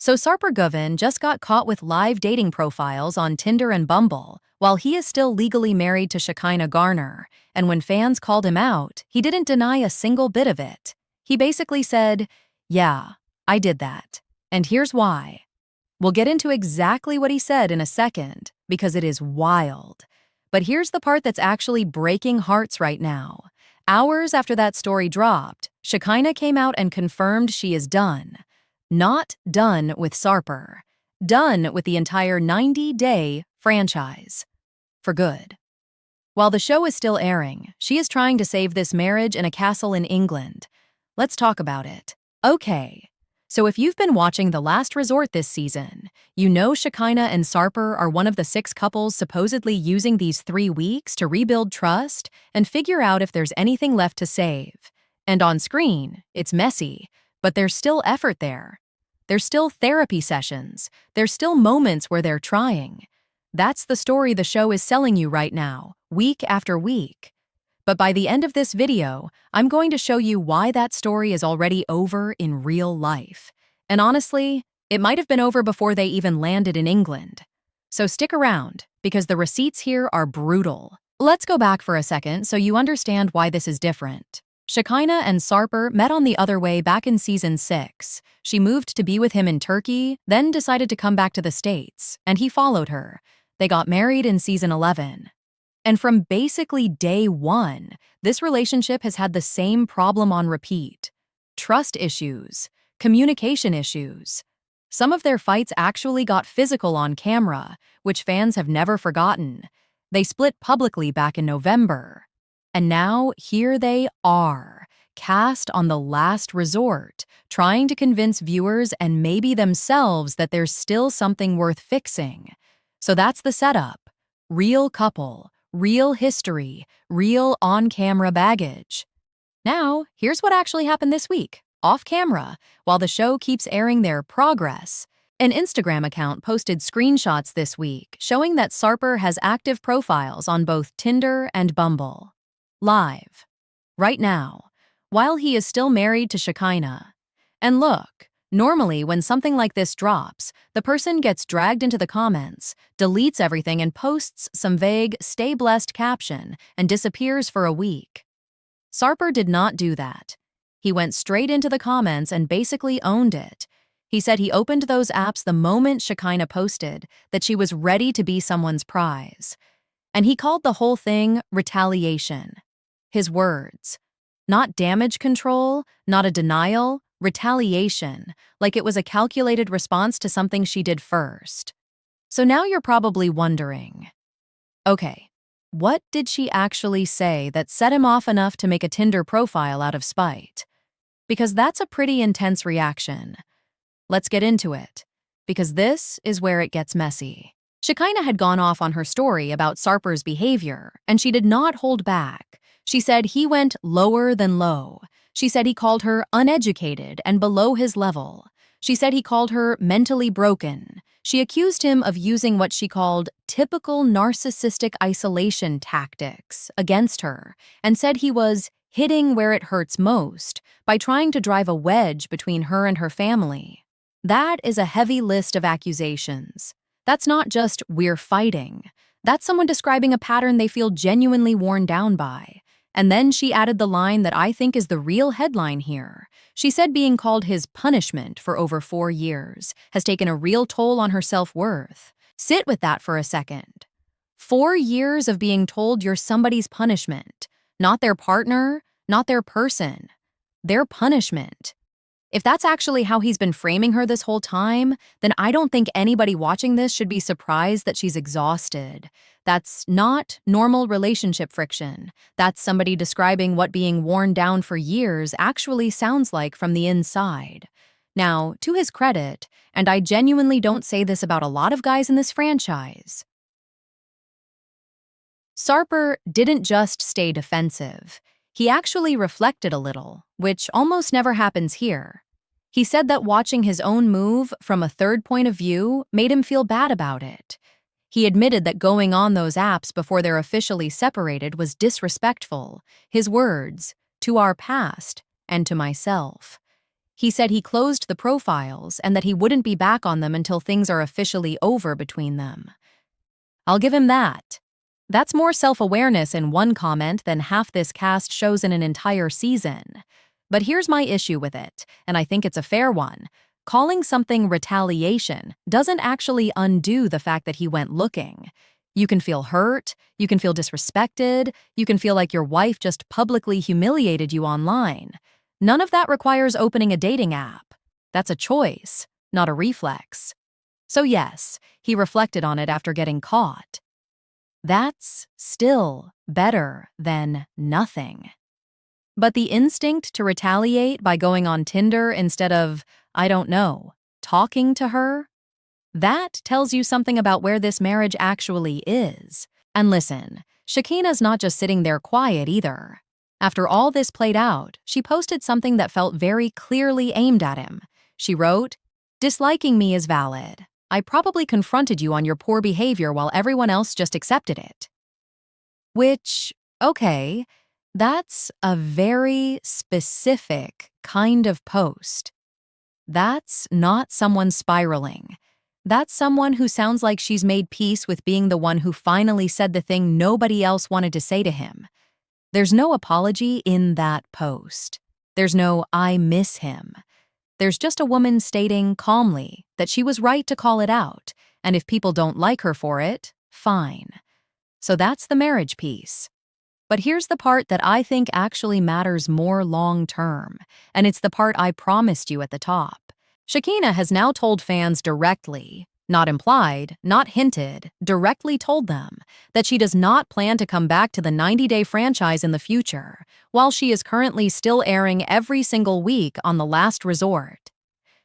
So Sarper just got caught with live dating profiles on Tinder and Bumble, while he is still legally married to Shekinah Garner, and when fans called him out, he didn't deny a single bit of it. He basically said, "Yeah, I did that. And here's why." We'll get into exactly what he said in a second, because it is wild. But here's the part that's actually breaking hearts right now. Hours after that story dropped, Shekinah came out and confirmed she is done. Not done with Sarper. Done with the entire 90-day franchise. For good. While the show is still airing, she is trying to save this marriage in a castle in England. Let's talk about it. Okay. So if you've been watching The Last Resort this season, you know Shekinah and Sarper are one of the 6 couples supposedly using these 3 weeks to rebuild trust and figure out if there's anything left to save. And on screen, it's messy, but there's still effort there. There's still therapy sessions. There's still moments where they're trying. That's the story the show is selling you right now, week after week. But by the end of this video, I'm going to show you why that story is already over in real life. And honestly, it might have been over before they even landed in England. So stick around, because the receipts here are brutal. Let's go back for a second so you understand why this is different. Shekinah and Sarper met on the other way back in season 6. She moved to be with him in Turkey, then decided to come back to the States, and he followed her. They got married in season 11. And from basically day 1, this relationship has had the same problem on repeat. Trust issues, communication issues. Some of their fights actually got physical on camera, which fans have never forgotten. They split publicly back in November. And now here they are, cast on The Last Resort, trying to convince viewers and maybe themselves that there's still something worth fixing. So that's the setup. Real couple. Real history, real on-camera baggage. Now, here's what actually happened this week, off-camera, while the show keeps airing their progress. An Instagram account posted screenshots this week showing that Sarper has active profiles on both Tinder and Bumble. Live. Right now, while he is still married to Shekinah. And look, normally when something like this drops, the person gets dragged into the comments, deletes everything and posts some vague "stay blessed" caption and disappears for a week. Sarper did not do that. He went straight into the comments and basically owned it. He said he opened those apps the moment Shekinah posted that she was ready to be someone's prize. And he called the whole thing retaliation. His words. Not damage control, not a denial, retaliation, like it was a calculated response to something she did first. So now you're probably wondering, okay, what did she actually say that set him off enough to make a Tinder profile out of spite? Because that's a pretty intense reaction. Let's get into it, because this is where it gets messy. Shekinah had gone off on her story about Sarper's behavior, and she did not hold back. She said he went lower than low. She said he called her uneducated and below his level. She said he called her mentally broken. She accused him of using what she called typical narcissistic isolation tactics against her, and said he was hitting where it hurts most by trying to drive a wedge between her and her family. That is a heavy list of accusations. That's not just "we're fighting." That's someone describing a pattern they feel genuinely worn down by. And then she added the line that I think is the real headline here. She said being called his punishment for over 4 years has taken a real toll on her self-worth. Sit with that for a second. 4 years of being told you're somebody's punishment, not their partner, not their person, their punishment. If that's actually how he's been framing her this whole time, then I don't think anybody watching this should be surprised that she's exhausted. That's not normal relationship friction. That's somebody describing what being worn down for years actually sounds like from the inside. Now, to his credit, and I genuinely don't say this about a lot of guys in this franchise, Sarper didn't just stay defensive. He actually reflected a little, which almost never happens here. He said that watching his own move from a third point of view made him feel bad about it. He admitted that going on those apps before they're officially separated was disrespectful. His words, "to our past and to myself." He said he closed the profiles and that he wouldn't be back on them until things are officially over between them. I'll give him that. That's more self-awareness in one comment than half this cast shows in an entire season. But here's my issue with it, and I think it's a fair one. Calling something retaliation doesn't actually undo the fact that he went looking. You can feel hurt, you can feel disrespected, you can feel like your wife just publicly humiliated you online. None of that requires opening a dating app. That's a choice, not a reflex. So yes, he reflected on it after getting caught. That's still better than nothing. But the instinct to retaliate by going on Tinder instead of, I don't know, talking to her? That tells you something about where this marriage actually is. And listen, Shekinah's not just sitting there quiet either. After all this played out, she posted something that felt very clearly aimed at him. She wrote, "Disliking me is valid. I probably confronted you on your poor behavior while everyone else just accepted it." Which, okay, that's a very specific kind of post. That's not someone spiraling. That's someone who sounds like she's made peace with being the one who finally said the thing nobody else wanted to say to him. There's no apology in that post. There's no "I miss him." There's just a woman stating calmly that she was right to call it out, and if people don't like her for it, fine. So that's the marriage piece. But here's the part that I think actually matters more long-term, and it's the part I promised you at the top. Shekinah has now told fans directly, not implied, not hinted, directly told them that she does not plan to come back to the 90-day franchise in the future, while she is currently still airing every single week on The Last Resort.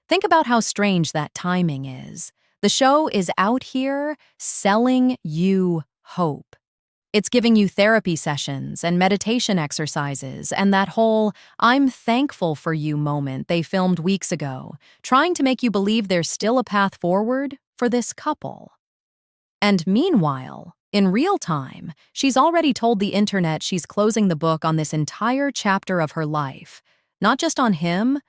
Think about how strange that timing is. The show is out here selling you hope. It's giving you therapy sessions and meditation exercises and that whole "I'm thankful for you" moment they filmed weeks ago, trying to make you believe there's still a path forward for this couple. And meanwhile, in real time, she's already told the internet she's closing the book on this entire chapter of her life, not just on him,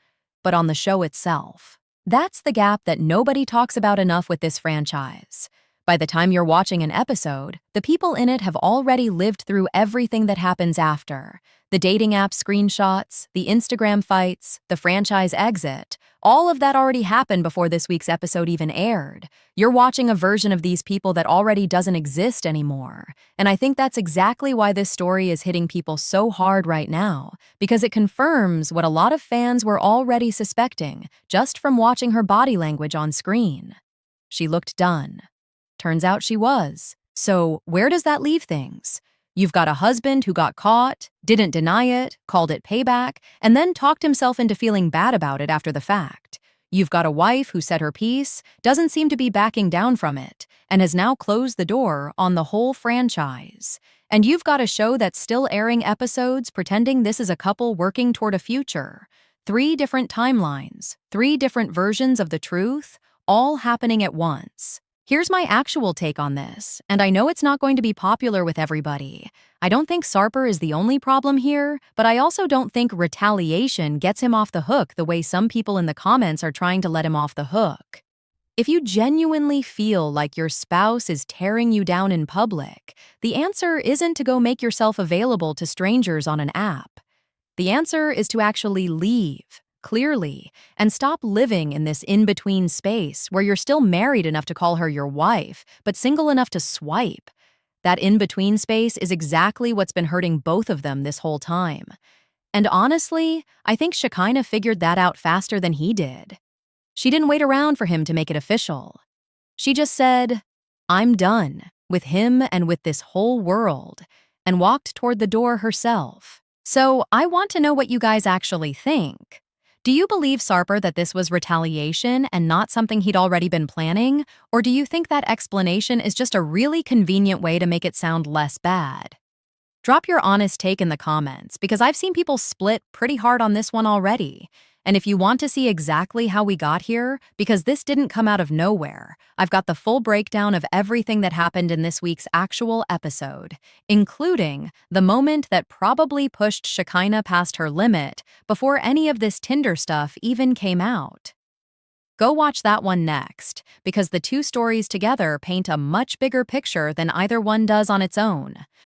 but on the show itself. That's the gap that nobody talks about enough with this franchise. By the time you're watching an episode, the people in it have already lived through everything that happens after. The dating app screenshots, the Instagram fights, the franchise exit. All of that already happened before this week's episode even aired. You're watching a version of these people that already doesn't exist anymore. And I think that's exactly why this story is hitting people so hard right now, because it confirms what a lot of fans were already suspecting just from watching her body language on screen. She looked done. Turns out she was. So where does that leave things? You've got a husband who got caught, didn't deny it, called it payback, and then talked himself into feeling bad about it after the fact. You've got a wife who said her piece, doesn't seem to be backing down from it, and has now closed the door on the whole franchise. And you've got a show that's still airing episodes pretending this is a couple working toward a future. 3 different timelines, 3 different versions of the truth, all happening at once. Here's my actual take on this, and I know it's not going to be popular with everybody. I don't think Sarper is the only problem here, but I also don't think retaliation gets him off the hook the way some people in the comments are trying to let him off the hook. If you genuinely feel like your spouse is tearing you down in public, the answer isn't to go make yourself available to strangers on an app. The answer is to actually leave, clearly, and stop living in this in-between space where you're still married enough to call her your wife, but single enough to swipe. That in-between space is exactly what's been hurting both of them this whole time. And honestly, I think Shekinah figured that out faster than he did. She didn't wait around for him to make it official. She just said, "I'm done with him and with this whole world," and walked toward the door herself. So I want to know what you guys actually think. Do you believe Sarper that this was retaliation and not something he'd already been planning? Or do you think that explanation is just a really convenient way to make it sound less bad? Drop your honest take in the comments, because I've seen people split pretty hard on this one already. And if you want to see exactly how we got here, because this didn't come out of nowhere, I've got the full breakdown of everything that happened in this week's actual episode, including the moment that probably pushed Shekinah past her limit before any of this Tinder stuff even came out. Go watch that one next, because the two stories together paint a much bigger picture than either one does on its own.